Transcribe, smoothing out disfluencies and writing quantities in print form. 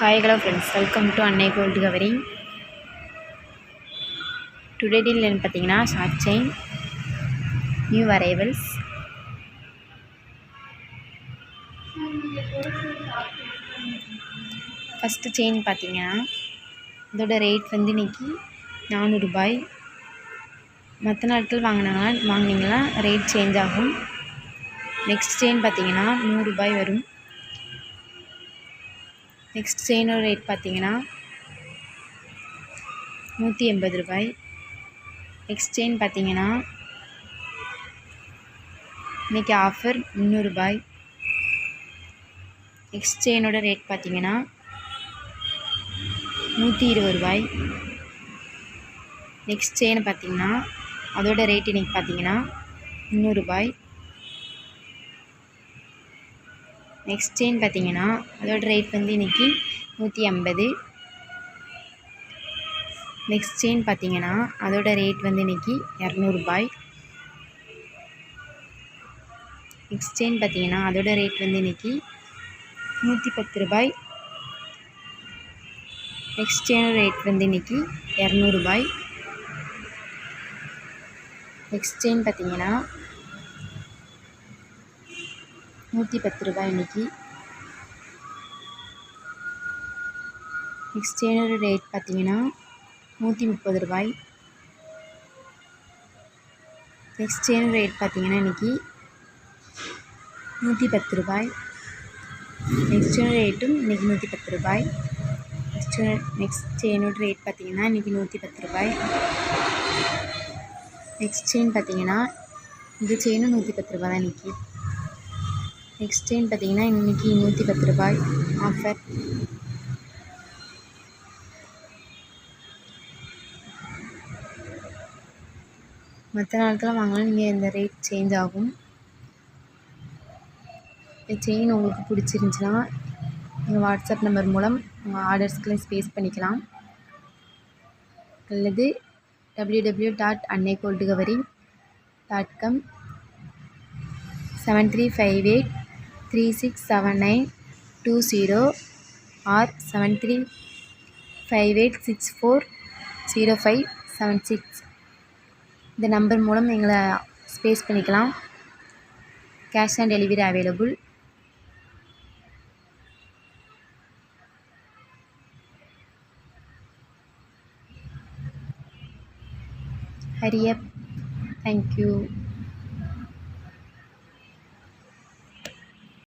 Hi, hello friends. Welcome to Annai Gold Discovery. Today deal பார்த்தீங்கன்னா short chain, new arrivals. First chain பார்த்தீங்கன்னா இதோட rate வந்து இன்னைக்கு 400 ரூபாய். மற்ற நாட்கள் வாங்குனீங்கன்னா ரேட் சேஞ்ச் ஆகும். நெக்ஸ்ட் செயின் பார்த்தீங்கன்னா 100 ரூபாய் வரும். நெக்ஸ்ட் செயினோட ரேட் பார்த்தீங்கன்னா 180 ரூபாய். நெக்ஸ்ட் செயின் பார்த்தீங்கன்னா இன்றைக்கி ஆஃபர் 300 ரூபாய். நெக்ஸ்ட் செயினோட ரேட் பார்த்தீங்கன்னா 120 ரூபாய். நெக்ஸ்ட் செயின் பார்த்தீங்கன்னா அதோட ரேட் இன்றைக்கி பார்த்தீங்கன்னா 300 ரூபாய். நெக்ஸ்ட் செயின் பார்த்தீங்கன்னா அதோட ரேட் வந்து இன்றைக்கி 150. நெக்ஸ்ட் செயின் பார்த்தீங்கன்னா அதோட ரேட் வந்து இன்றைக்கி 200 ரூபாய். நெக்ஸ்ட் செயின் பார்த்தீங்கன்னா அதோட ரேட் வந்து இன்றைக்கி 110 ரூபாய். நெக்ஸ்ட் செயினோட ரேட் வந்து இன்றைக்கி 200 ரூபாய். நெக்ஸ்ட் செயின் பார்த்தீங்கன்னா 110 ரூபாய் இன்றைக்கி. நெக்ஸ்ட் செயினோட ரேட் பார்த்தீங்கன்னா 130 ரூபாய். நெக்ஸ்ட் செயினோட ரேட் பார்த்தீங்கன்னா இன்றைக்கி 110 ரூபாய். நெக்ஸ்ட் செயினோட ரேட்டும் இன்றைக்கி 110 ரூபாய். நெக்ஸ்ட் செயினோட ரேட் பார்த்தீங்கன்னா இன்றைக்கி 110 ரூபாய். நெக்ஸ்ட் செயின் பார்த்தீங்கன்னா இந்த செயினும் 110 ரூபாய் தான் இன்றைக்கி. நெக்ஸ்ட் செயின் பார்த்தீங்கன்னா இன்றைக்கி 110 ரூபாய் ஆஃபர். மற்ற நாட்கள்லாம் வாங்கினா நீங்கள் இந்த ரேட் சேஞ்ச் ஆகும். இந்த செயின் உங்களுக்கு பிடிச்சிருந்துச்சின்னா நீங்கள் வாட்ஸ்அப் நம்பர் மூலம் உங்கள் ஆர்டர்ஸ்க்கெலாம் ஸ்பேஸ் பண்ணிக்கலாம். அல்லது www.annaigoldiscovery.com 7358367920 or 7358640576 இந்த நம்பர் மூலம் எங்களை ஸ்பேஸ் பண்ணிக்கலாம். Cash on delivery available. Hurry up. Thank you.